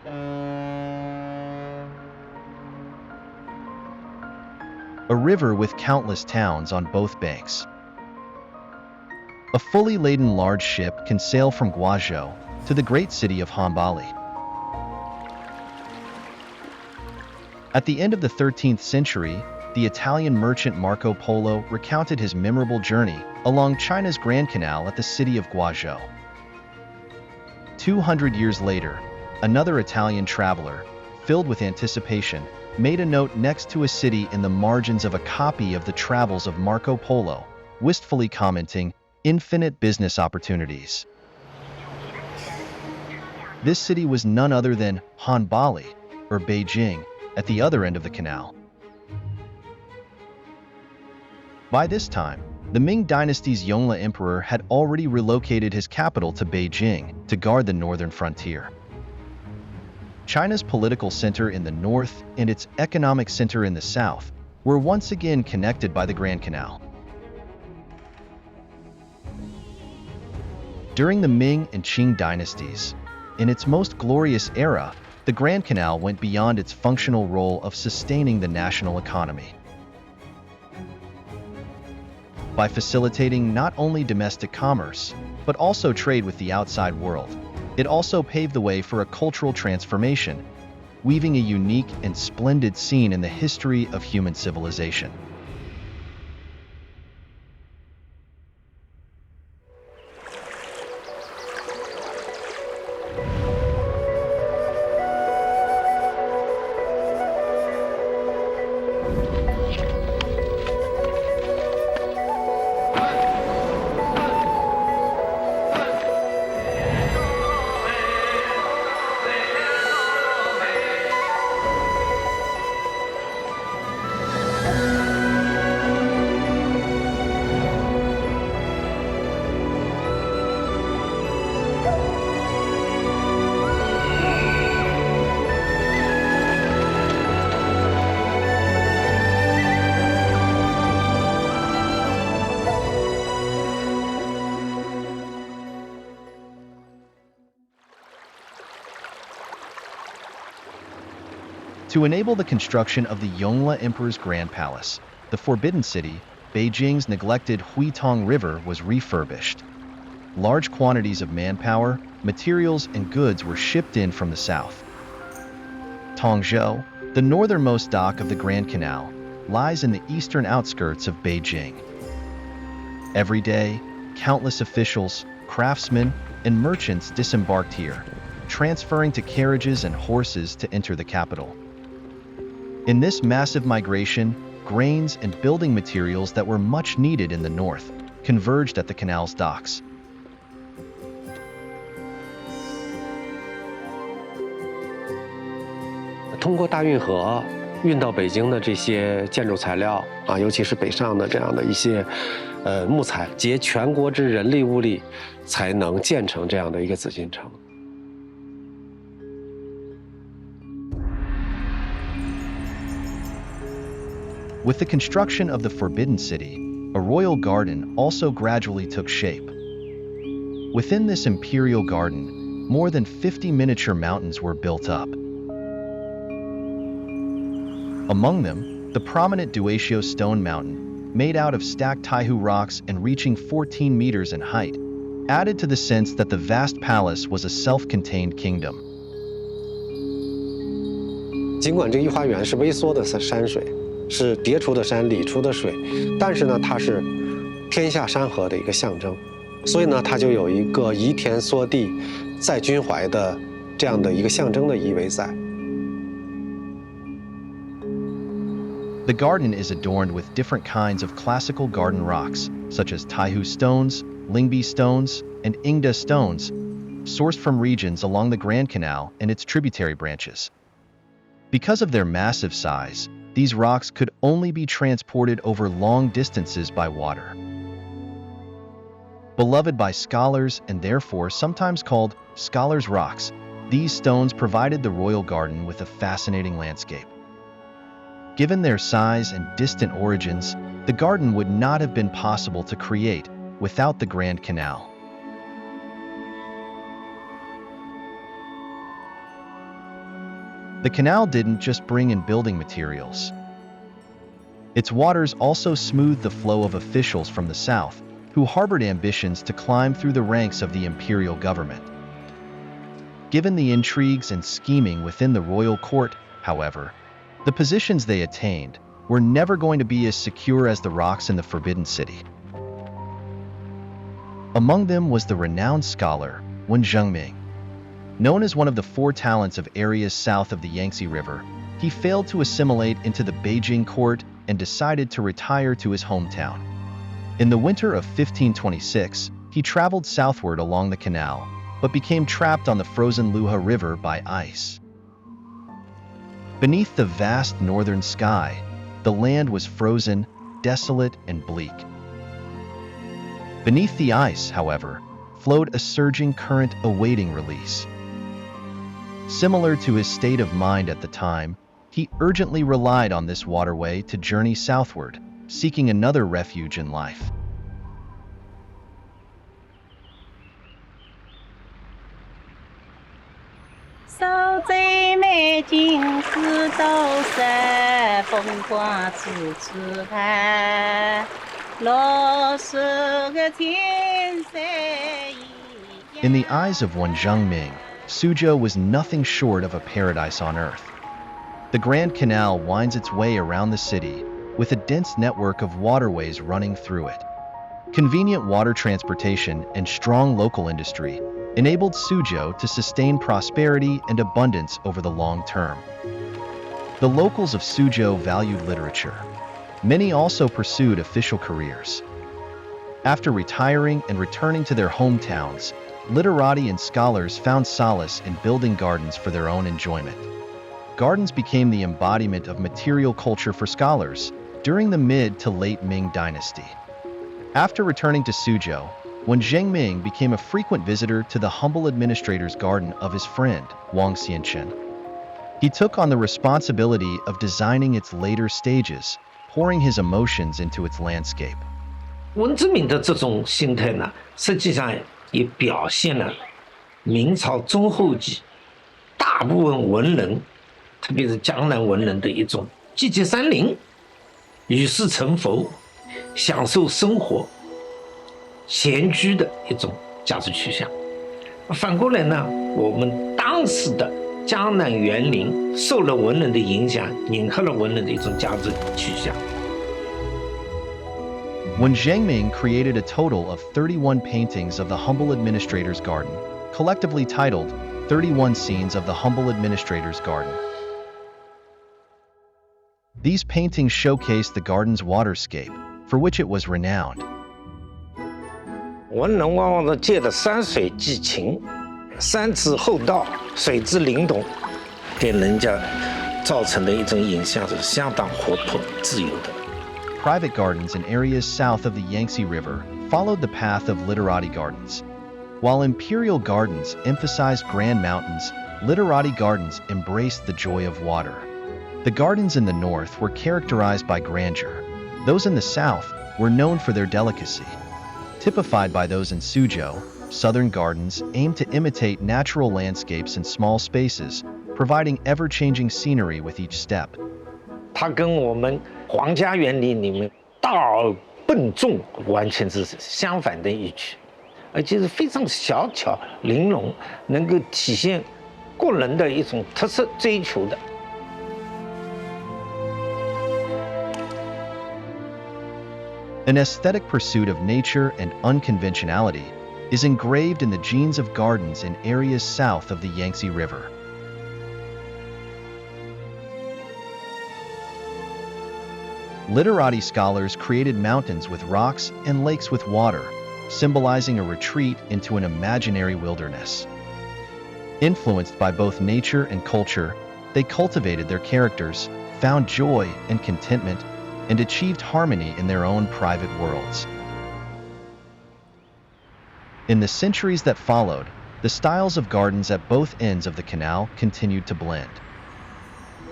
A river with countless towns on both banks. A fully laden large ship can sail from Guangzhou to the great city of Hanbali. At the end of the 13th century, the Italian merchant Marco Polo recounted his memorable journey along China's Grand Canal at the city of Guangzhou. 200 years later, another Italian traveler, filled with anticipation, made a note next to a city in the margins of a copy of the travels of Marco Polo, wistfully commenting, "Infinite business opportunities." This city was none other than Hanbali, or Beijing, at the other end of the canal. By this time, the Ming dynasty's Yongle emperor had already relocated his capital to Beijing to guard the northern frontier. China's political center in the north and its economic center in the south were once again connected by the Grand Canal. During the Ming and Qing dynasties, in its most glorious era, the Grand Canal went beyond its functional role of sustaining the national economy. By facilitating not only domestic commerce, but also trade with the outside world, it also paved the way for a cultural transformation, weaving a unique and splendid scene in the history of human civilization. To enable the construction of the Yongle Emperor's Grand Palace, the Forbidden City, Beijing's neglected Huitong River was refurbished. Large quantities of manpower, materials, and goods were shipped in from the south. Tongzhou, the northernmost dock of the Grand Canal, lies in the eastern outskirts of Beijing. Every day, countless officials, craftsmen, and merchants disembarked here, transferring to carriages and horses to enter the capital. In this massive migration, grains and building materials that were much needed in the north converged at the canal's docks. 通过大运河运到北京的这些建筑材料啊，尤其是北上的这样的一些木材，竭全国之人力物力，才能建成这样的一个紫禁城。 With the construction of the Forbidden City, a royal garden also gradually took shape. Within this imperial garden, more than 50 miniature mountains were built up. Among them, the prominent Duatio Stone Mountain, made out of stacked Taihu rocks and reaching 14 meters in height, added to the sense that the vast palace was a self-contained kingdom. 尽管这御花园是微缩的山水。 是叠出的山，理出的水，但是呢，它是天下山河的一个象征，所以呢，它就有一个移田缩地、在君怀的这样的一个象征的意味在。The garden is adorned with different kinds of classical garden rocks, such as Taihu stones, Lingbi stones, and Ingda stones, sourced from regions along the Grand Canal and its tributary branches. Because of their massive size, these rocks could only be transported over long distances by water. Beloved by scholars and therefore sometimes called scholars' rocks, these stones provided the royal garden with a fascinating landscape. Given their size and distant origins, the garden would not have been possible to create without the Grand Canal. The canal didn't just bring in building materials. Its waters also smoothed the flow of officials from the south, who harbored ambitions to climb through the ranks of the imperial government. Given the intrigues and scheming within the royal court, however, the positions they attained were never going to be as secure as the rocks in the Forbidden City. Among them was the renowned scholar Wen Zhengming. Known as one of the four talents of areas south of the Yangtze River, he failed to assimilate into the Beijing court and decided to retire to his hometown. In the winter of 1526, he traveled southward along the canal, but became trapped on the frozen Luhe River by ice. Beneath the vast northern sky, the land was frozen, desolate, and bleak. Beneath the ice, however, flowed a surging current awaiting release. Similar to his state of mind at the time, he urgently relied on this waterway to journey southward, seeking another refuge in life. In the eyes of Wen Zhengming, Suzhou was nothing short of a paradise on earth. The Grand Canal winds its way around the city, with a dense network of waterways running through it. Convenient water transportation and strong local industry enabled Suzhou to sustain prosperity and abundance over the long term. The locals of Suzhou valued literature. Many also pursued official careers. After retiring and returning to their hometowns, literati and scholars found solace in building gardens for their own enjoyment. Gardens became the embodiment of material culture for scholars during the mid to late Ming dynasty. After returning to Suzhou, Wen Zhengming became a frequent visitor to the humble administrator's garden of his friend, Wang Xianchen. He took on the responsibility of designing its later stages, pouring his emotions into its landscape. 温之敏的这种心态呢，实际上也表现了明朝中后期大部分文人，特别是江南文人的一种积极山林、与世成佛、享受生活、闲居的一种价值取向。反过来呢，我们当时的江南园林受了文人的影响，迎合了文人的一种价值取向。Wen Zhengming created a total of 31 paintings of the humble administrator's garden, collectively titled 31 Scenes of the Humble Administrator's Garden. These paintings showcase the garden's waterscape, for which it was renowned. 文人往往是借着山水寄情，山之厚道，水之灵动，给人家造成的一种影像是相当活泼、自由的。 Private gardens in areas south of the Yangtze River followed the path of literati gardens. While imperial gardens emphasized grand mountains, literati gardens embraced the joy of water. The gardens in the north were characterized by grandeur. Those in the south were known for their delicacy. Typified by those in Suzhou, southern gardens aimed to imitate natural landscapes in small spaces, providing ever-changing scenery with each step. 它跟我们皇家园林里面大而笨重完全是相反的一曲，而且是非常小巧玲珑，能够体现个人的一种特色追求的。 An aesthetic pursuit of nature and unconventionality is engraved in the genes of gardens in areas south of the Yangtze River. Literati scholars created mountains with rocks and lakes with water, symbolizing a retreat into an imaginary wilderness. Influenced by both nature and culture, they cultivated their characters, found joy and contentment, and achieved harmony in their own private worlds. In the centuries that followed, the styles of gardens at both ends of the canal continued to blend.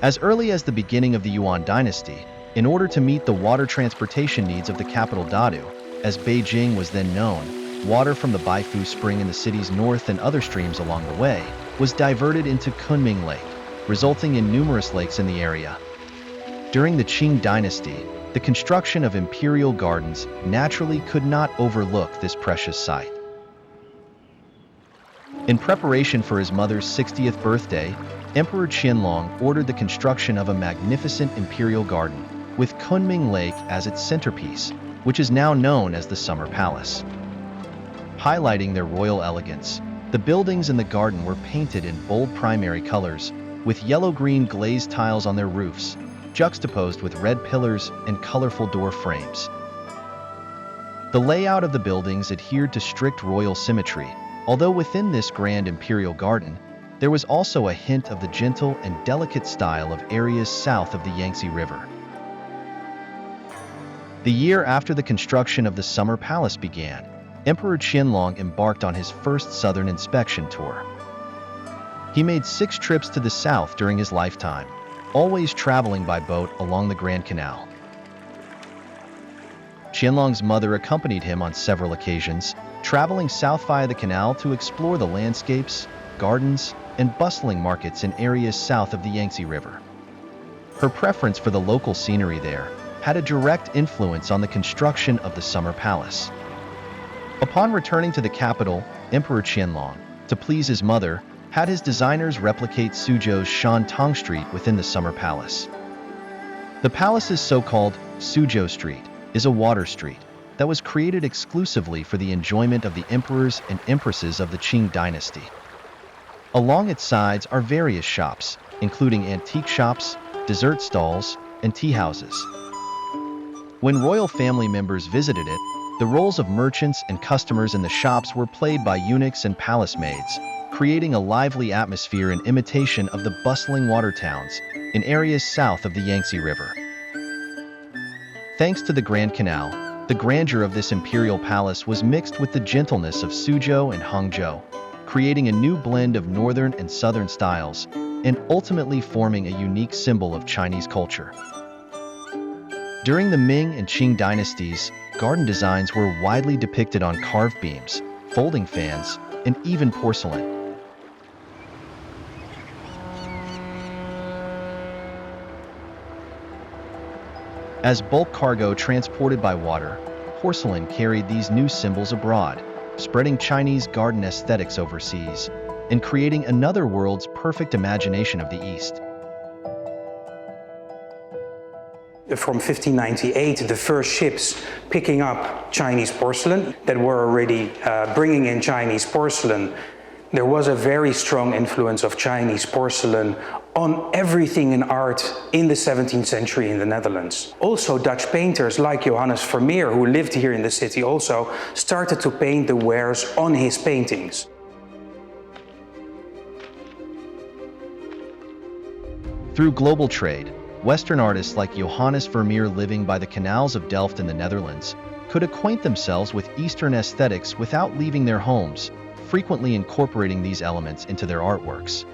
As early as the beginning of the Yuan dynasty, in order to meet the water transportation needs of the capital Dadu, as Beijing was then known, water from the Baifu Spring in the city's north and other streams along the way was diverted into Kunming Lake, resulting in numerous lakes in the area. During the Qing dynasty, the construction of imperial gardens naturally could not overlook this precious site. In preparation for his mother's 60th birthday, Emperor Qianlong ordered the construction of a magnificent imperial garden, with Kunming Lake as its centerpiece, which is now known as the Summer Palace. Highlighting their royal elegance, the buildings in the garden were painted in bold primary colors, with yellow-green glazed tiles on their roofs, juxtaposed with red pillars and colorful door frames. The layout of the buildings adhered to strict royal symmetry, although within this grand imperial garden, there was also a hint of the gentle and delicate style of areas south of the Yangtze River. The year after the construction of the Summer Palace began, Emperor Qianlong embarked on his first southern inspection tour. He made 6 trips to the south during his lifetime, always traveling by boat along the Grand Canal. Qianlong's mother accompanied him on several occasions, traveling south via the canal to explore the landscapes, gardens, and bustling markets in areas south of the Yangtze River. Her preference for the local scenery there had a direct influence on the construction of the Summer Palace. Upon returning to the capital, Emperor Qianlong, to please his mother, had his designers replicate Suzhou's Shantong Street within the Summer Palace. The palace's so-called Suzhou Street is a water street that was created exclusively for the enjoyment of the emperors and empresses of the Qing dynasty. Along its sides are various shops, including antique shops, dessert stalls, and tea houses. When royal family members visited it, the roles of merchants and customers in the shops were played by eunuchs and palace maids, creating a lively atmosphere in imitation of the bustling water towns in areas south of the Yangtze River. Thanks to the Grand Canal, the grandeur of this imperial palace was mixed with the gentleness of Suzhou and Hangzhou, creating a new blend of northern and southern styles, and ultimately forming a unique symbol of Chinese culture. During the Ming and Qing dynasties, garden designs were widely depicted on carved beams, folding fans, and even porcelain. As bulk cargo transported by water, porcelain carried these new symbols abroad, spreading Chinese garden aesthetics overseas, and creating another world's perfect imagination of the East. From 1598, the first ships picking up Chinese porcelain that were already bringing in Chinese porcelain. There was a very strong influence of Chinese porcelain on everything in art in the 17th century in the Netherlands. Also, Dutch painters like Johannes Vermeer, who lived here in the city also, started to paint the wares on his paintings. Through global trade, Western artists like Johannes Vermeer living by the canals of Delft in the Netherlands could acquaint themselves with Eastern aesthetics without leaving their homes, frequently incorporating these elements into their artworks.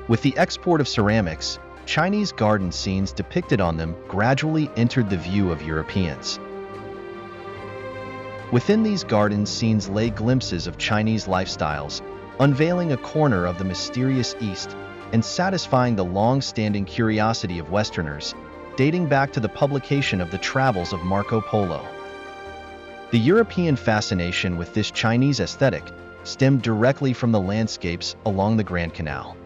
With the export of ceramics, Chinese garden scenes depicted on them gradually entered the view of Europeans. Within these garden scenes lay glimpses of Chinese lifestyles, unveiling a corner of the mysterious East and satisfying the long-standing curiosity of Westerners, dating back to the publication of the travels of Marco Polo. The European fascination with this Chinese aesthetic stemmed directly from the landscapes along the Grand Canal.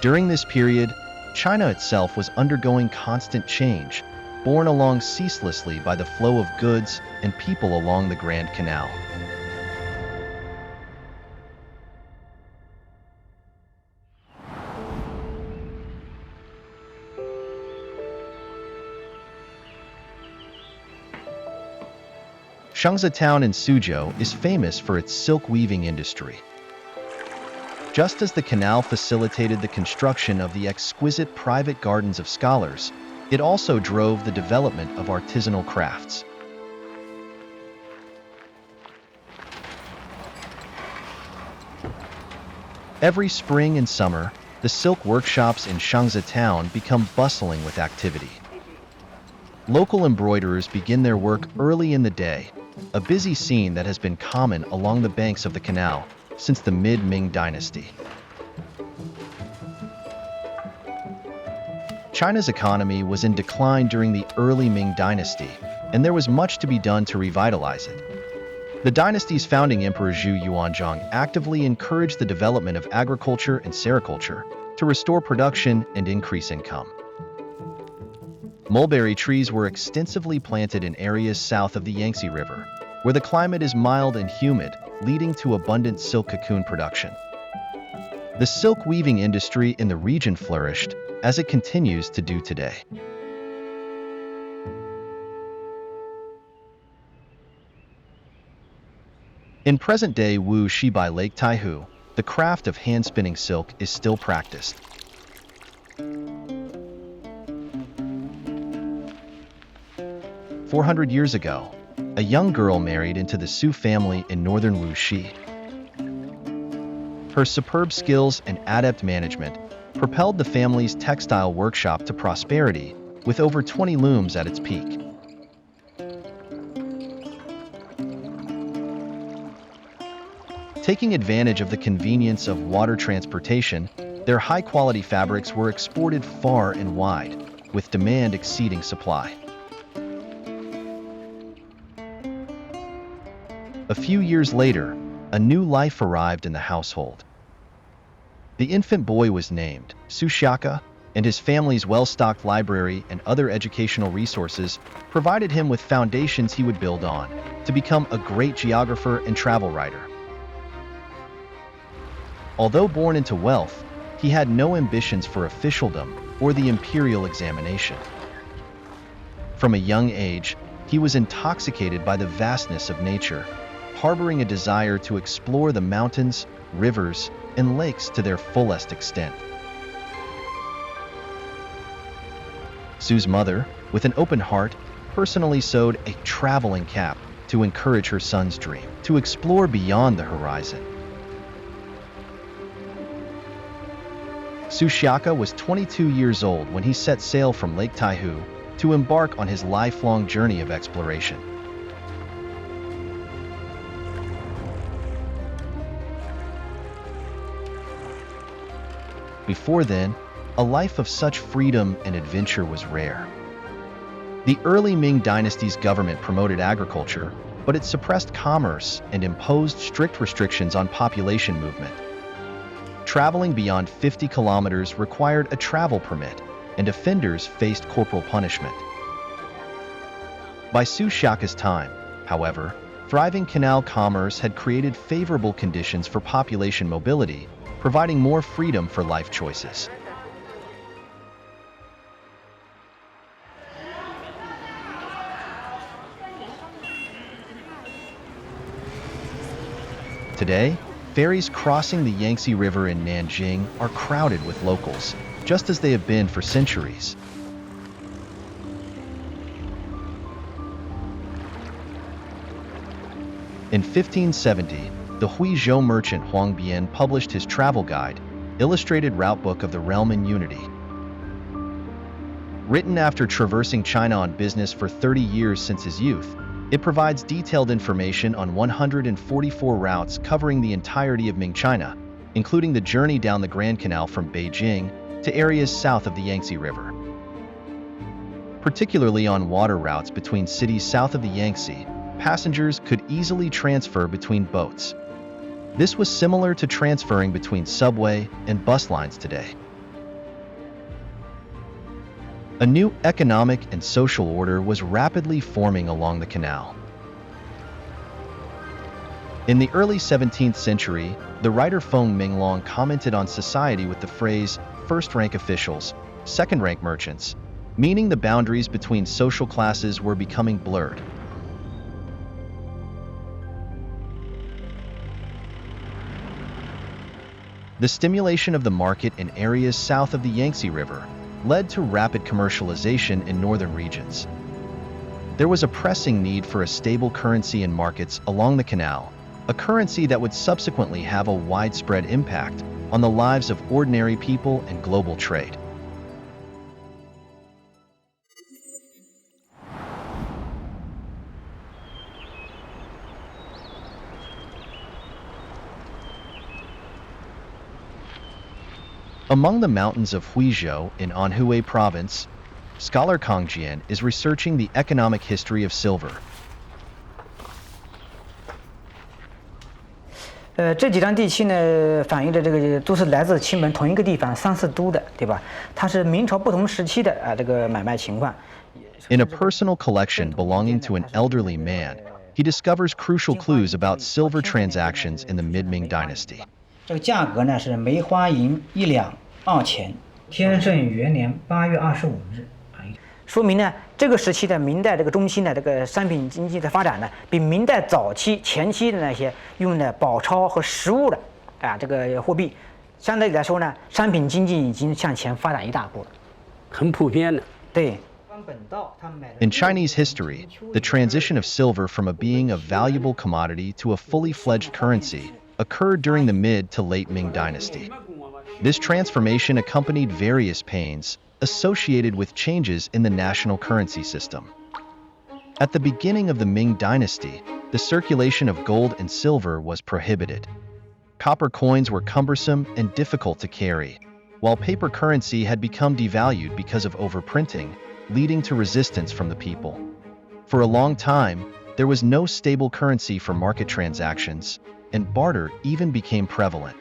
During this period, China itself was undergoing constant change, borne along ceaselessly by the flow of goods and people along the Grand Canal. Shangzi town in Suzhou is famous for its silk weaving industry. Just as the canal facilitated the construction of the exquisite private gardens of scholars, it also drove the development of artisanal crafts. Every spring and summer, the silk workshops in Shangzi town become bustling with activity. Local embroiderers begin their work early in the day, a busy scene that has been common along the banks of the canal since the mid-Ming dynasty. China's economy was in decline during the early Ming dynasty, and there was much to be done to revitalize it. The dynasty's founding emperor Zhu Yuanzhang actively encouraged the development of agriculture and sericulture to restore production and increase income. Mulberry trees were extensively planted in areas south of the Yangtze River, where the climate is mild and humid, leading to abundant silk cocoon production. The silk weaving industry in the region flourished, as it continues to do today. In present-day Wuxi by Lake Taihu, the craft of hand-spinning silk is still practiced. "400 years ago, a young girl married into the Su family in northern Wuxi. Her superb skills and adept management propelled the family's textile workshop to prosperity, with over 20 looms at its peak. Taking advantage of the convenience of water transportation, their high-quality fabrics were exported far and wide, with demand exceeding supply. A few years later, a new life arrived in the household. The infant boy was named Suxiaka, and his family's well-stocked library and other educational resources provided him with foundations he would build on to become a great geographer and travel writer. Although born into wealth, he had no ambitions for officialdom or the imperial examination. From a young age, he was intoxicated by the vastness of nature, harboring a desire to explore the mountains, rivers, and lakes to their fullest extent. Su's mother, with an open heart, personally sewed a traveling cap to encourage her son's dream to explore beyond the horizon. Suxiaka was 22 years old when he set sail from Lake Taihu to embark on his lifelong journey of exploration. Before then, a life of such freedom and adventure was rare. The early Ming dynasty's government promoted agriculture, but it suppressed commerce and imposed strict restrictions on population movement. Traveling beyond 50 kilometers required a travel permit, and offenders faced corporal punishment. By Suxiaka's time, however, thriving canal commerce had created favorable conditions for population mobility, providing more freedom for life choices. Today, ferries crossing the Yangtze River in Nanjing are crowded with locals, just as they have been for centuries. In 1570, the Huizhou merchant Huang Bian published his travel guide, Illustrated Route Book of the Realm in Unity. Written after traversing China on business for 30 years since his youth, it provides detailed information on 144 routes covering the entirety of Ming China, including the journey down the Grand Canal from Beijing to areas south of the Yangtze River. Particularly on water routes between cities south of the Yangtze, passengers could easily transfer between boats. This was similar to transferring between subway and bus lines today. A new economic and social order was rapidly forming along the canal. In the early 17th century, the writer Feng Minglong commented on society with the phrase first-rank officials, second-rank merchants, meaning the boundaries between social classes were becoming blurred. The stimulation of the market in areas south of the Yangtze River led to rapid commercialization in northern regions. There was a pressing need for a stable currency in markets along the canal, a currency that would subsequently have a widespread impact on the lives of ordinary people and global trade. Among the mountains of Suzhou in Anhui Province, scholar Kang Jian is researching the economic history of silver. 这几张地契呢，反映的这个都是来自祁门同一个地方三四都的，对吧？它是明朝不同时期的这个买卖情况。In a personal collection belonging to an elderly man, he discovers crucial clues about silver transactions in the Mid-Ming dynasty. 这个价格呢是梅花银1两2钱，天圣元年8月25日。说明呢，这个时期的明代这个中期呢，这个商品经济的发展呢，比明代早期前期的那些用的宝钞和实物的这个货币，相对来说呢，商品经济已经向前发展一大步了，很普遍的。对。 In Chinese history, the transition of silver from a being a valuable commodity to a fully fledged currency occurred during the mid to late Ming dynasty. This transformation accompanied various pains associated with changes in the national currency system. At the beginning of the Ming dynasty, the circulation of gold and silver was prohibited. Copper coins were cumbersome and difficult to carry, while paper currency had become devalued because of overprinting, leading to resistance from the people. For a long time, there was no stable currency for market transactions, and barter even became prevalent.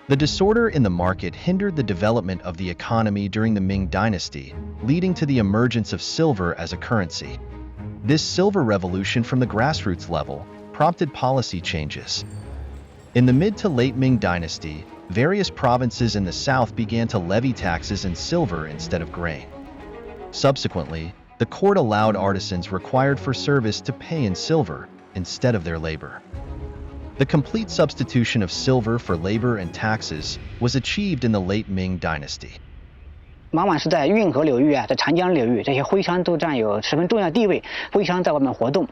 The disorder in the market hindered the development of the economy during the Ming dynasty, leading to the emergence of silver as a currency. This silver revolution from the grassroots level prompted policy changes. In the mid to late Ming dynasty, various provinces in the south began to levy taxes in silver instead of grain. Subsequently, the court allowed artisans required for service to pay in silver instead of their labor. The complete substitution of silver for labor and taxes was achieved in the late Ming dynasty. 往往是在运河流域在长江流域，这些徽商都占有十分重要地位。徽商在外面活动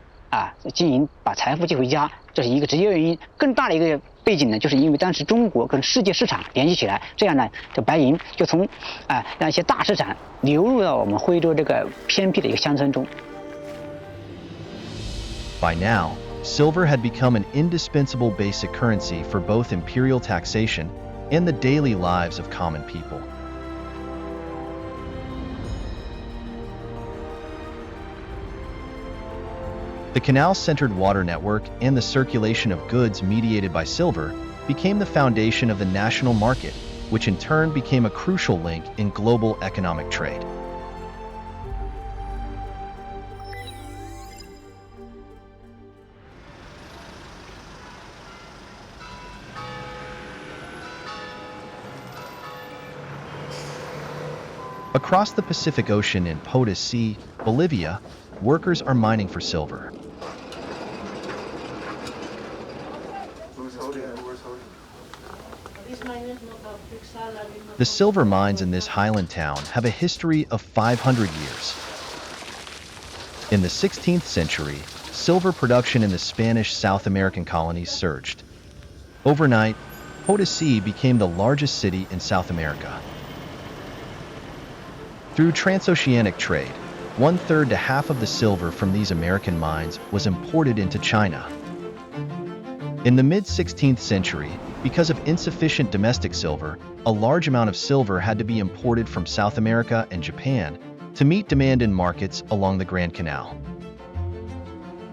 经营，把财富寄回家，这是一个直接原因。更大的一个背景呢，就是因为当时中国跟世界市场联系起来，这样呢，这白银就从让一些大市场流入到我们徽州这个偏僻的一个乡村中。By now, silver had become an indispensable basic currency for both imperial taxation and the daily lives of common people. The canal-centered water network and the circulation of goods mediated by silver became the foundation of the national market, which in turn became a crucial link in global economic trade. Across the Pacific Ocean in Potosí, Bolivia, workers are mining for silver. The silver mines in this highland town have a history of 500 years. In the 16th century, silver production in the Spanish South American colonies surged. Overnight, Potosí became the largest city in South America. Through transoceanic trade, 1/3 to half of the silver from these American mines was imported into China. In the mid-16th century, because of insufficient domestic silver, a large amount of silver had to be imported from South America and Japan to meet demand in markets along the Grand Canal.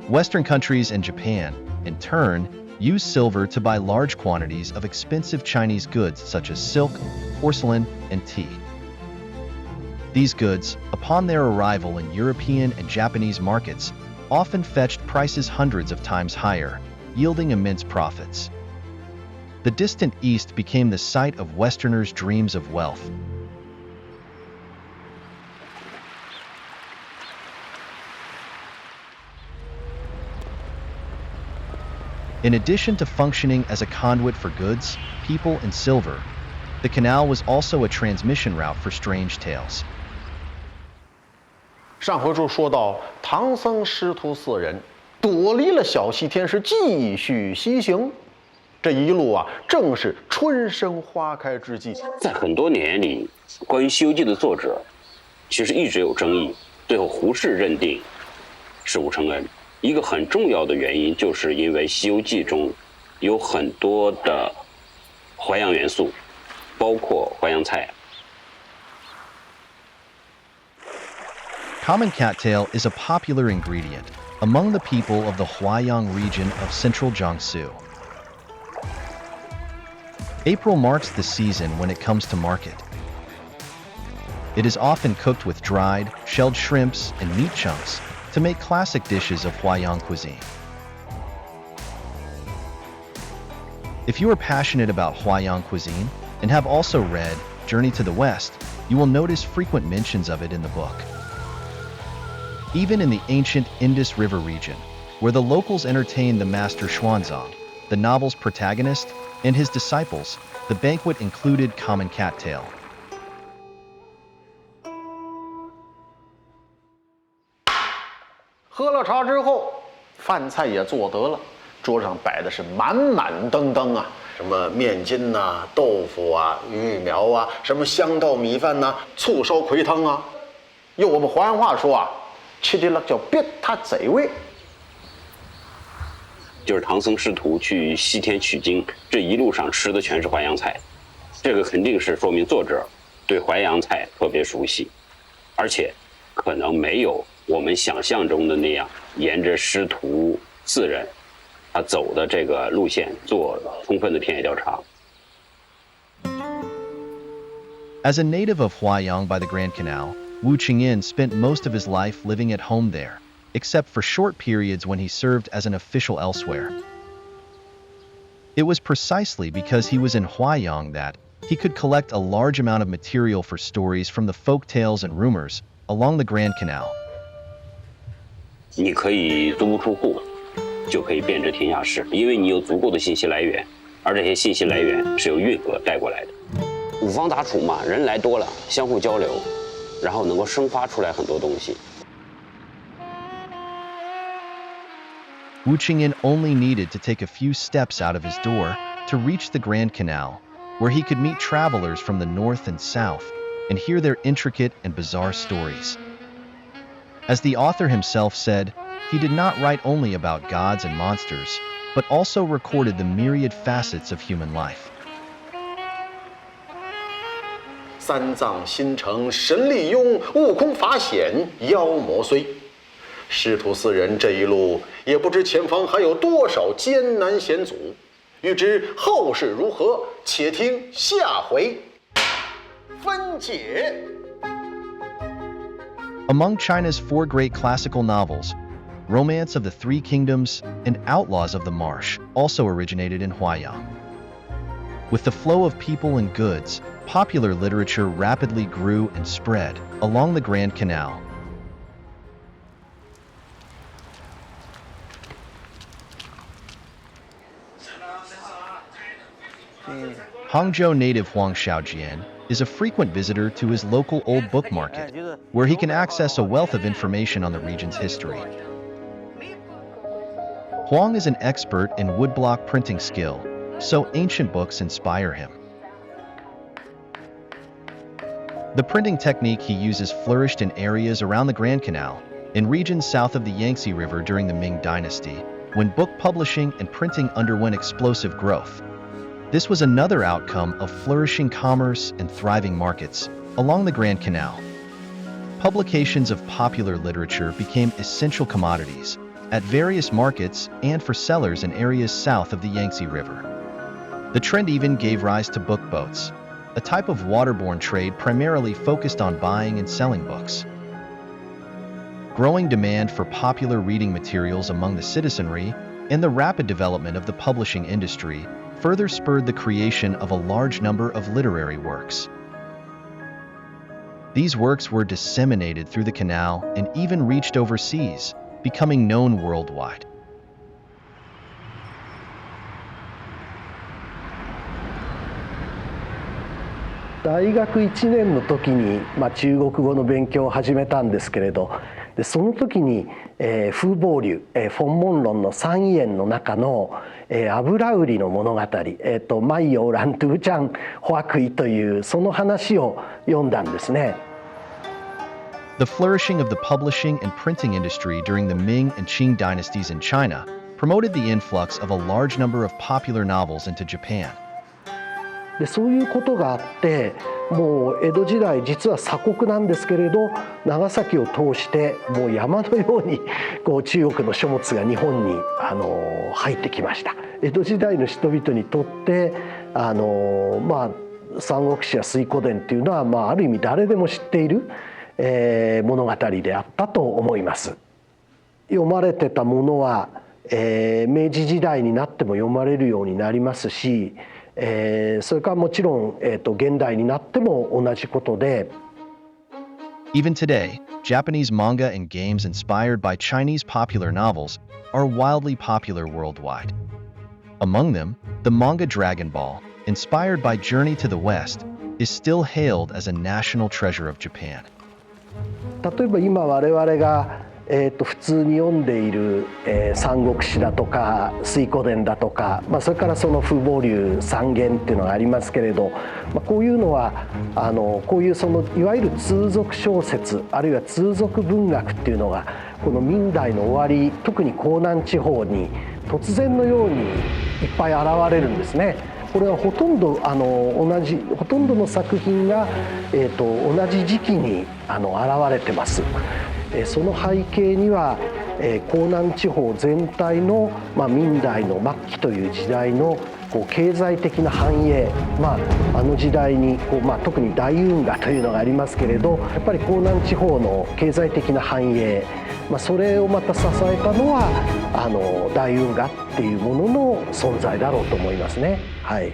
Western countries and Japan, in turn, used silver to buy large quantities of expensive Chinese goods such as silk, porcelain, and tea. These goods, upon their arrival in European and Japanese markets, often fetched prices hundreds of times higher, yielding immense profits. The distant East became the site of Westerners' dreams of wealth. In addition to functioning as a conduit for goods, people, and silver, the canal was also a transmission route for strange tales. 上回书说到，唐僧师徒4人躲离了小西天，是继续西行。这一路啊，正是春生花开之际。在很多年里，关于《西游记》的作者，其实一直有争议，最后胡适认定是吴承恩。一个很重要的原因，就是因为《西游记》中有很多的淮扬元素，包括淮扬菜。Common cattail is a popular ingredient among the people of the Huaiyang region of central Jiangsu. April marks the season when it comes to market. It is often cooked with dried, shelled shrimps and meat chunks to make classic dishes of Huaiyang cuisine. If you are passionate about Huaiyang cuisine and have also read Journey to the West, you will notice frequent mentions of it in the book. Even in the ancient Indus River region, where the locals entertained the master Xuanzang, the novel's protagonist, and his disciples, the banquet included common cattail. 喝了茶之后，饭菜也做得了，桌上摆的是满满登登啊，什么面筋呐、豆腐啊、鱼苗啊，什么香豆米饭呐、醋烧葵汤啊。用我们淮安话说啊，吃的那叫别他贼味。就是唐僧师徒去西天取经，这一路上吃的全是淮扬菜，这个肯定是说明作者对淮扬菜特别熟悉，而且可能没有我们想象中的那样沿着师徒4人他走的这个路线做充分的田野调查。As a native of Huaiyang by the Grand Canal, Wu Qingyan spent most of his life living at home there, except for short periods when he served as an official elsewhere. It was precisely because he was in Huaiyang that he could collect a large amount of material for stories from the folk tales and rumors along the Grand Canal. 你可以足不出户，就可以遍知天下事，因为你有足够的信息来源，而这些信息来源是由运河带过来的。五方杂处嘛，人来多了，相互交流，然后能够生发出来很多东西。Wu Qingyan only needed to take a few steps out of his door to reach the Grand Canal, where he could meet travelers from the north and south and hear their intricate and bizarre stories. As the author himself said, he did not write only about gods and monsters, but also recorded the myriad facets of human life. 三藏心诚神力拥，悟空法显妖魔虽。师徒4人这一路，也不知前方还有多少艰难险阻。欲知后事如何，且听下回分解。 Among China's 4 great classical novels, Romance of the Three Kingdoms and Outlaws of the Marsh also originated in Huaiyang. With the flow of people and goods, popular literature rapidly grew and spread along the Grand Canal. Hangzhou native Huang Xiaojian is a frequent visitor to his local old book market, where he can access a wealth of information on the region's history. Huang is an expert in woodblock printing skill, so ancient books inspire him. The printing technique he uses flourished in areas around the Grand Canal, in regions south of the Yangtze River during the Ming dynasty, when book publishing and printing underwent explosive growth. This was another outcome of flourishing commerce and thriving markets along the Grand Canal. Publications of popular literature became essential commodities at various markets and for sellers in areas south of the Yangtze River. The trend even gave rise to book boats, a type of waterborne trade primarily focused on buying and selling books. Growing demand for popular reading materials among the citizenry and the rapid development of the publishing industry further spurred the creation of a large number of literary works. These works were disseminated through the canal and even reached overseas, becoming known worldwide. 大学1年の時に、中国語の勉強を始めたんですけれど、でその時に、風貌流、フォン・モンロンの三言の中の、油売りの物語、マイヨーラントゥーチャンホアクイというその話を読んだんですね。The flourishing of the publishing and printing industry during the Ming and Qing dynasties in China promoted the influx of a large number of popular novels into Japan. でそういうことがあってもう江戸時代実は鎖国なんですけれど長崎を通してもう山のようにこう中国の書物が日本に入ってきました。江戸時代の人々にとって三国志や水滸伝っていうのは、ある意味誰でも知っている、物語であったと思います。読まれてたものは、明治時代になっても読まれるようになりますし、それからもちろん、現代になっても同じことで。Even today, Japanese manga and games inspired by Chinese popular novels are wildly popular worldwide. Among them, the manga Dragon Ball, inspired by Journey to the West, is still hailed as a national treasure of Japan. 例えば今我々が普通に読んでいる、三国志だとか水滸伝だとか、それからその風貌流三言っていうのがありますけれど、こういうのはこういうそのいわゆる通俗小説あるいは通俗文学っていうのがこの明代の終わり特に江南地方に突然のようにいっぱい現れるんですね。これはほとんどほとんどの作品が、同じ時期に現れてます。その背景には、江南地方全体の、明代の末期という時代の経済的な繁栄、あの時代に特に大運河というのがありますけれどやっぱり江南地方の経済的な繁栄、それをまた支えたのは大運河っていうものの存在だろうと思いますね。はい。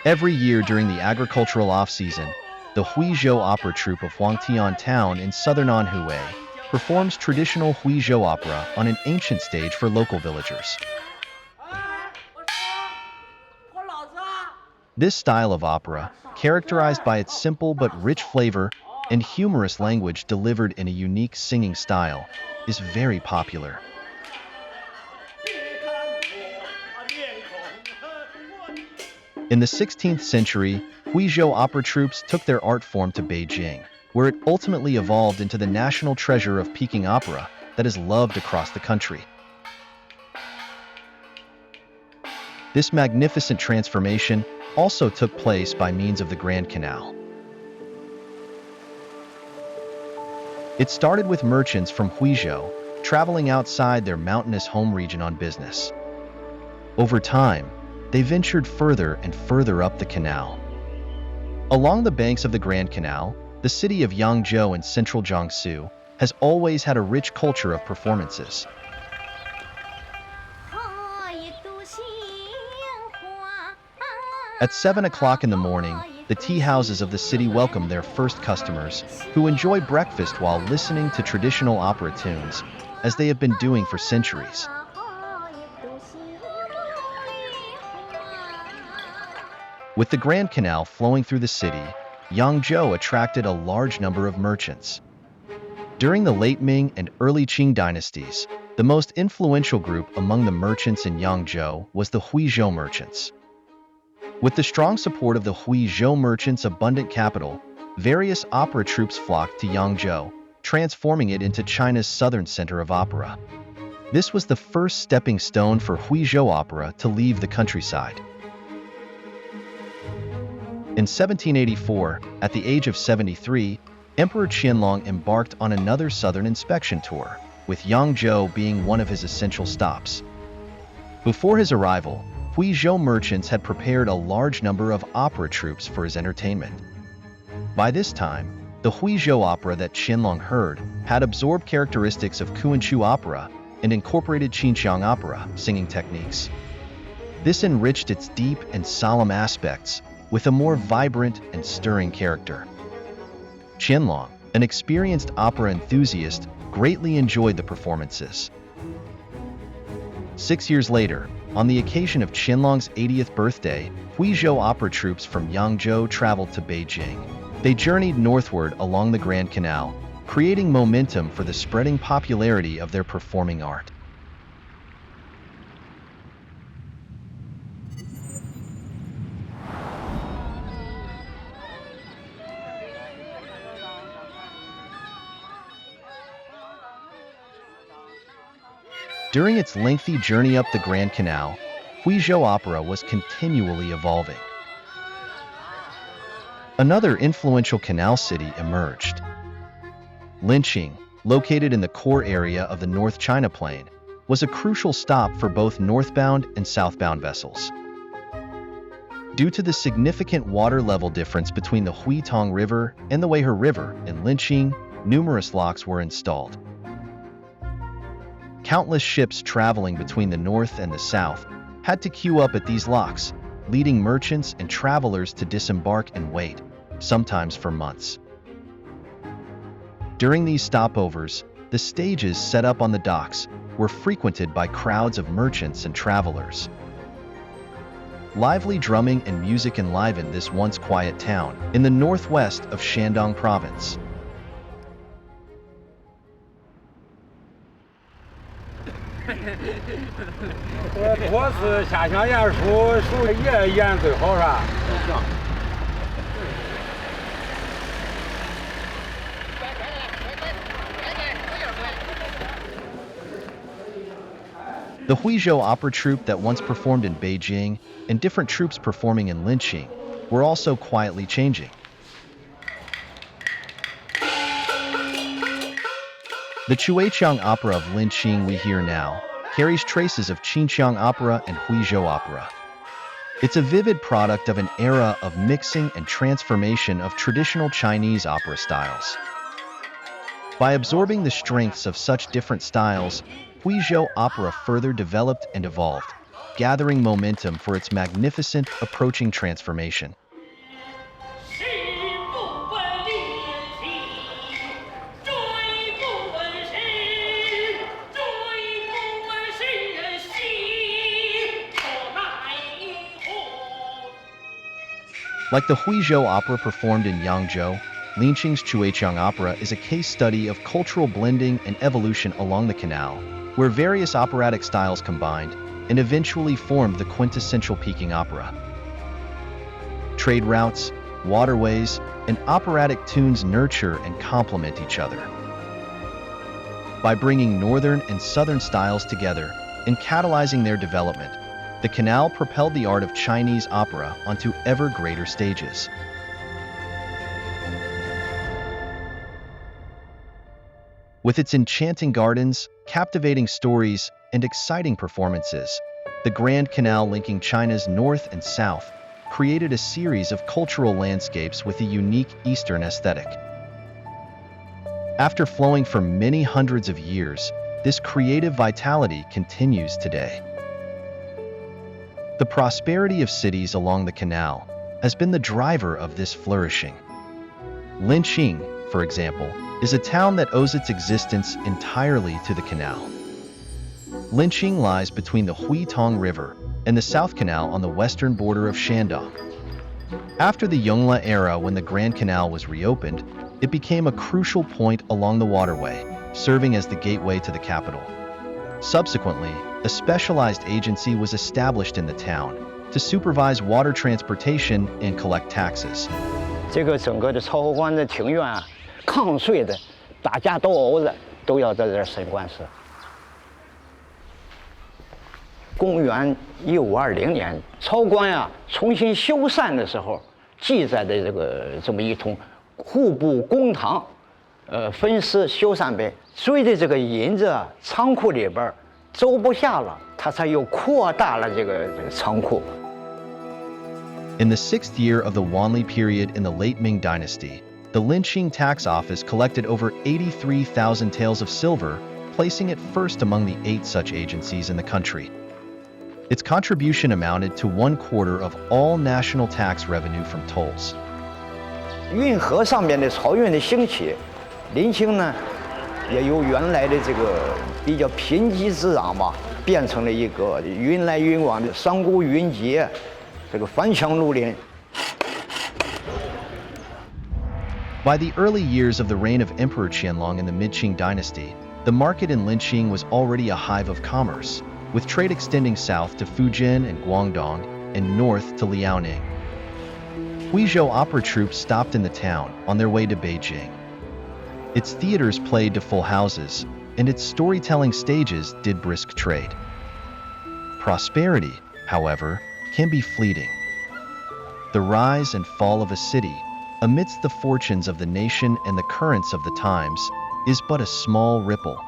Every year during the agricultural off-season, the Huizhou Opera Troupe of Huangtian Town in southern Anhui performs traditional Huizhou opera on an ancient stage for local villagers. This style of opera, characterized by its simple but rich flavor and humorous language delivered in a unique singing style, is very popular. In the 16th century, Huizhou opera troupes took their art form to Beijing, where it ultimately evolved into the national treasure of Peking opera that is loved across the country. This magnificent transformation also took place by means of the Grand Canal. It started with merchants from Huizhou traveling outside their mountainous home region on business. Over time, they ventured further and further up the canal. Along the banks of the Grand Canal, the city of Yangzhou in central Jiangsu has always had a rich culture of performances. At 7 o'clock in the morning, the tea houses of the city welcome their first customers, who enjoy breakfast while listening to traditional opera tunes, as they have been doing for centuries. With the Grand Canal flowing through the city, Yangzhou attracted a large number of merchants. During the late Ming and early Qing dynasties, the most influential group among the merchants in Yangzhou was the Huizhou merchants. With the strong support of the Huizhou merchants' abundant capital, various opera troupes flocked to Yangzhou, transforming it into China's southern center of opera. This was the first stepping stone for Huizhou opera to leave the countryside. In 1784, at the age of 73, Emperor Qianlong embarked on another southern inspection tour, with Yangzhou being one of his essential stops. Before his arrival, Huizhou merchants had prepared a large number of opera troupes for his entertainment. By this time, the Huizhou opera that Qianlong heard had absorbed characteristics of Kuanchu opera and incorporated Qinqiang opera singing techniques. This enriched its deep and solemn aspects, with a more vibrant and stirring character. Qianlong, an experienced opera enthusiast, greatly enjoyed the performances. 6 years later, on the occasion of Qianlong's 80th birthday, Suzhou opera troops from Yangzhou traveled to Beijing. They journeyed northward along the Grand Canal, creating momentum for the spreading popularity of their performing art. During its lengthy journey up the Grand Canal, Suzhou opera was continually evolving. Another influential canal city emerged. Linqing, located in the core area of the North China Plain, was a crucial stop for both northbound and southbound vessels. Due to the significant water level difference between the Huitong River and the Weihe River in Linqing, numerous locks were installed. Countless ships traveling between the north and the south had to queue up at these locks, leading merchants and travelers to disembark and wait, sometimes for months. During these stopovers, the stages set up on the docks were frequented by crowds of merchants and travelers. Lively drumming and music enlivened this once quiet town in the northwest of Shandong Province. The Suzhou opera troupe that once performed in Beijing and different troupes performing in Linqing were also quietly changing. The Chueqiang opera of Linqing we hear now carries traces of Qinqiang opera and Suzhou opera. It's a vivid product of an era of mixing and transformation of traditional Chinese opera styles. By absorbing the strengths of such different styles, Suzhou opera further developed and evolved, gathering momentum for its magnificent approaching transformation. Like the Suzhou opera performed in Yangzhou, Linqing's Chueqiang opera is a case study of cultural blending and evolution along the canal, where various operatic styles combined and eventually formed the quintessential Peking opera. Trade routes, waterways, and operatic tunes nurture and complement each other. By bringing northern and southern styles together and catalyzing their development, the canal propelled the art of Chinese opera onto ever greater stages. With its enchanting gardens, captivating stories, and exciting performances, the Grand Canal linking China's north and south created a series of cultural landscapes with a unique Eastern aesthetic. After flowing for many hundreds of years, this creative vitality continues today. The prosperity of cities along the canal has been the driver of this flourishing. Linqing, for example, is a town that owes its existence entirely to the canal. Linqing lies between the Huitong River and the South Canal on the western border of Shandong. After the Yongle era, when the Grand Canal was reopened, it became a crucial point along the waterway, serving as the gateway to the capital. Subsequently, a specialized agency was established in the town to supervise water transportation and collect taxes. 这个整个的曹河关的庭院啊，抗税的、打架斗殴的，都要在这儿审官司。公元1520年，曹官呀重新修缮的时候，记载的这么一通户部公堂，分司修缮碑，所以的这个银子啊，仓库里边周不下了，他才又扩大了这个仓库。 In the 6th year of the Wanli period in the late Ming dynasty, the Linqing tax office collected over 83,000 taels of silver, placing it first among the 8 such agencies in the country. Its contribution amounted to 1/4 of all national tax revenue from tolls. 运河上面的漕运的兴起，临清呢，也由原来的这个比较贫瘠之壤吧，变成了一个运来运往的商贾云集，这个繁强绿林。 By the early years of the reign of Emperor Qianlong in the Mid-Qing dynasty, the market in Linqing was already a hive of commerce, with trade extending south to Fujian and Guangdong and north to Liaoning. Huizhou opera troupes stopped in the town on their way to Beijing. Its theaters played to full houses, and its storytelling stages did brisk trade. Prosperity, however, can be fleeting. The rise and fall of a city, amidst the fortunes of the nation and the currents of the times, is but a small ripple.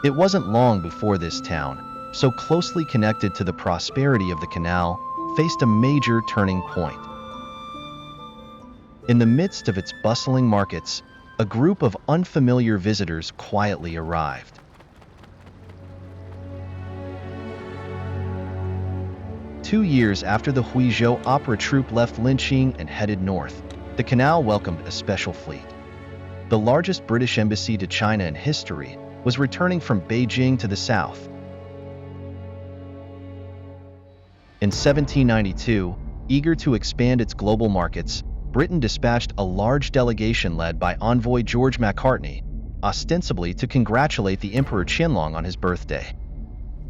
It wasn't long before this town, so closely connected to the prosperity of the canal, faced a major turning point. In the midst of its bustling markets, a group of unfamiliar visitors quietly arrived. Two years after the Huizhou opera troupe left Linqing and headed north, the canal welcomed a special fleet. The largest British embassy to China in history was returning from Beijing to the south. In 1792, eager to expand its global markets, Britain dispatched a large delegation led by envoy George Macartney, ostensibly to congratulate the Emperor Qianlong on his birthday.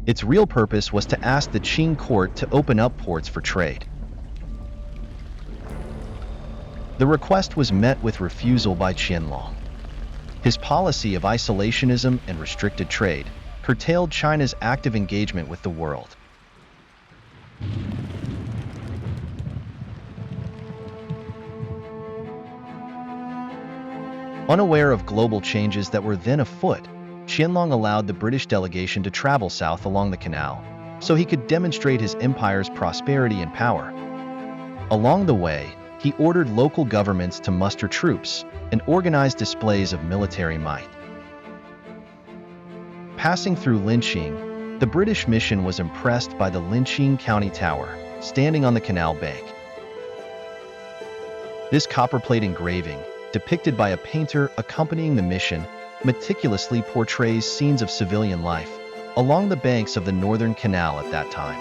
Its real purpose was to ask the Qing court to open up ports for trade. The request was met with refusal by Qianlong. His policy of isolationism and restricted trade curtailed China's active engagement with the world. Unaware of global changes that were then afoot, Qianlong allowed the British delegation to travel south along the canal, so he could demonstrate his empire's prosperity and power. Along the way, he ordered local governments to muster troops and organize displays of military might. Passing through Linqing, the British mission was impressed by the Linqing County Tower, standing on the canal bank. This copperplate engraving, depicted by a painter accompanying the mission, meticulously portrays scenes of civilian life along the banks of the northern canal at that time.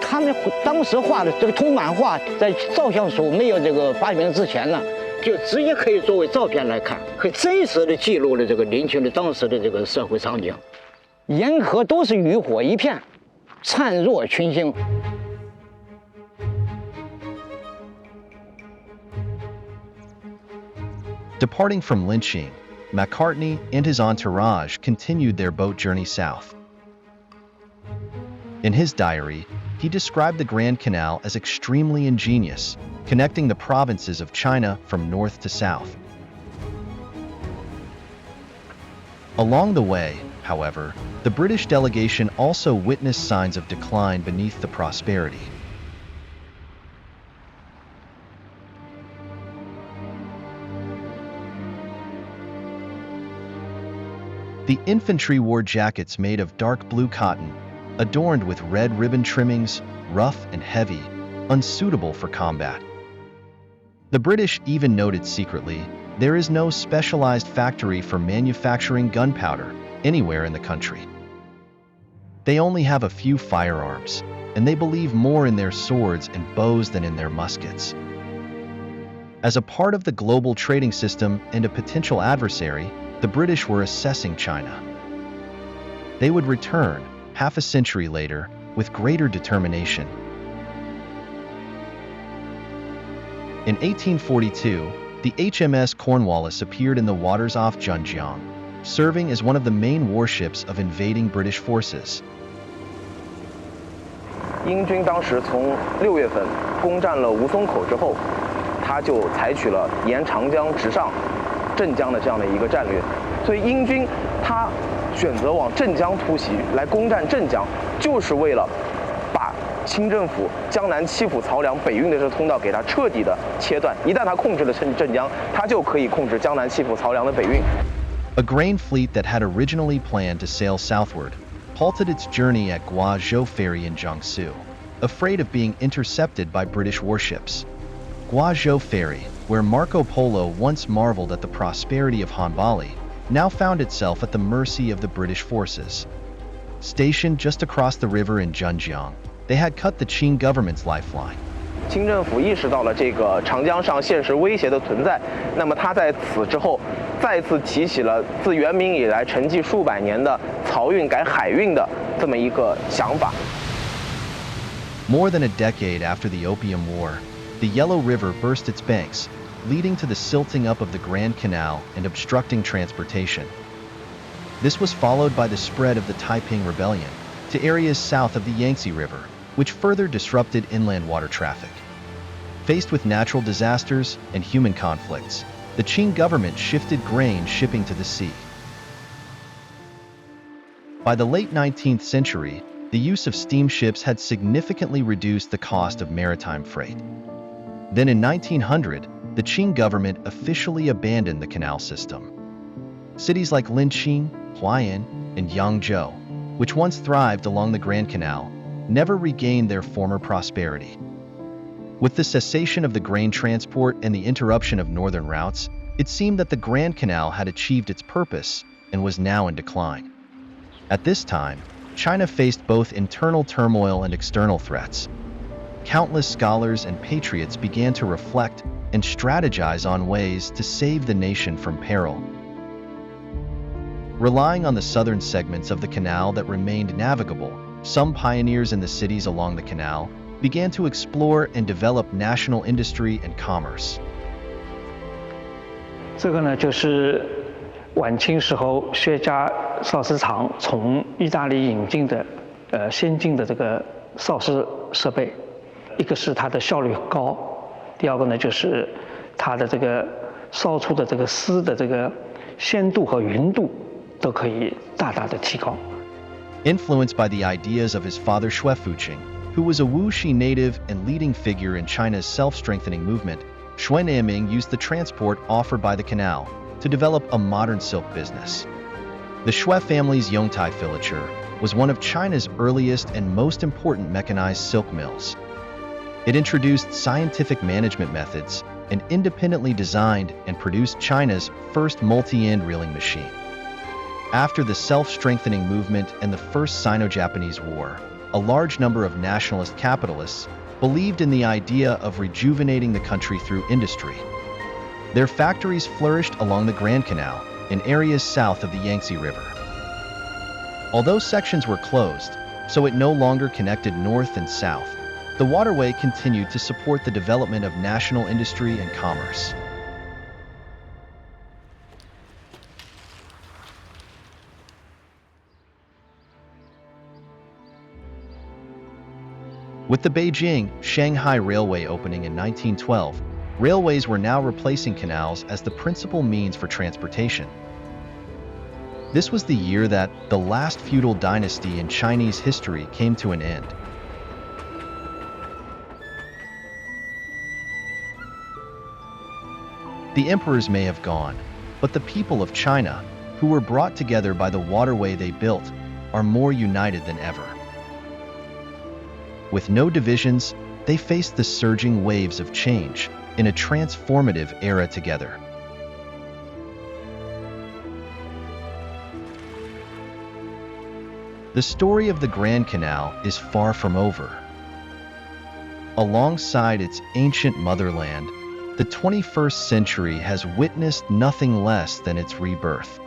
他们当时画的这个铜版画，在照相术没有这个发明之前呢，就直接可以作为照片来看，很真实的记录了这个临清的当时的这个社会场景。沿河都是渔火一片，灿若群星。 Departing from Linqing, Macartney and his entourage continued their boat journey south. In his diary, he described the Grand Canal as extremely ingenious, connecting the provinces of China from north to south. Along the way, however, the British delegation also witnessed signs of decline beneath the prosperity. The infantry wore jackets made of dark blue cotton, adorned with red ribbon trimmings, rough and heavy, unsuitable for combat. The British even noted secretly, there is no specialized factory for manufacturing gunpowder anywhere in the country. They only have a few firearms, and they believe more in their swords and bows than in their muskets. As a part of the global trading system and a potential adversary, the British were assessing China. They would return, half a century later, with greater determination. In 1842, the HMS Cornwallis appeared in the waters off Zhenjiang, serving as one of the main warships of invading British forces. 英军当时从6月份攻占了吴淞口之后，他就采取了沿长江直上镇江的这样的一个战略，所以英军他选择往镇江突袭来攻占镇江，就是为了把清政府江南七府漕粮北运的这个通道给它彻底的切断。一旦他控制了镇江，他就可以控制江南七府漕粮的北运。 A grain fleet that had originally planned to sail southward halted its journey at Guazhou Ferry in Jiangsu, afraid of being intercepted by British warships. Guazhou Ferry, where Marco Polo once marveled at the prosperity of Hanbali, now found itself at the mercy of the British forces. Stationed just across the river in Zhenjiang, they had cut the Qing government's lifeline. 清政府意识到了这个长江上现实威胁的存在，那么他在此之后再次提起了自元明以来沉寂数百年的漕运改海运的这么一个想法。More than a decade after the Opium War, the Yellow River burst its banks, leading to the silting up of the Grand Canal and obstructing transportation. This was followed by the spread of the Taiping Rebellion to areas south of the Yangtze River, which further disrupted inland water traffic. Faced with natural disasters and human conflicts, the Qing government shifted grain shipping to the sea. By the late 19th century, the use of steamships had significantly reduced the cost of maritime freight. Then in 1900, the Qing government officially abandoned the canal system. Cities like Linqing, Huaiyan, and Yangzhou, which once thrived along the Grand Canal, never regained their former prosperity. With the cessation of the grain transport and the interruption of northern routes, it seemed that the Grand Canal had achieved its purpose and was now in decline. At this time, China faced both internal turmoil and external threats. Countless scholars and patriots began to reflect and strategize on ways to save the nation from peril. Relying on the southern segments of the canal that remained navigable, some pioneers in the cities along the canal began to explore and develop national industry and commerce. 这个呢，就是晚清时候薛家造丝厂从意大利引进的先进的这个造丝设备。一个是它的效率高，第二个呢就是它的这个烧出的这个丝的这个鲜度和匀度都可以大大的提高。Influenced by the ideas of his father Xue Fuqing, who was a Wuxi native and leading figure in China's self-strengthening movement, Xue Naming used the transport offered by the canal to develop a modern silk business. The Xue family's Yongtai filature was one of China's earliest and most important mechanized silk mills. It introduced scientific management methods and independently designed and produced China's first multi-end reeling machine. After the self-strengthening movement and the First Sino-Japanese War, a large number of nationalist capitalists believed in the idea of rejuvenating the country through industry. Their factories flourished along the Grand Canal in areas south of the Yangtze River. Although sections were closed, so it no longer connected north and south, the waterway continued to support the development of national industry and commerce. With the Beijing-Shanghai Railway opening in 1912, railways were now replacing canals as the principal means for transportation. This was the year that the last feudal dynasty in Chinese history came to an end. The emperors may have gone, but the people of China, who were brought together by the waterway they built, are more united than ever. With no divisions, they faced the surging waves of change in a transformative era together. The story of the Grand Canal is far from over. Alongside its ancient motherland, the 21st century has witnessed nothing less than its rebirth.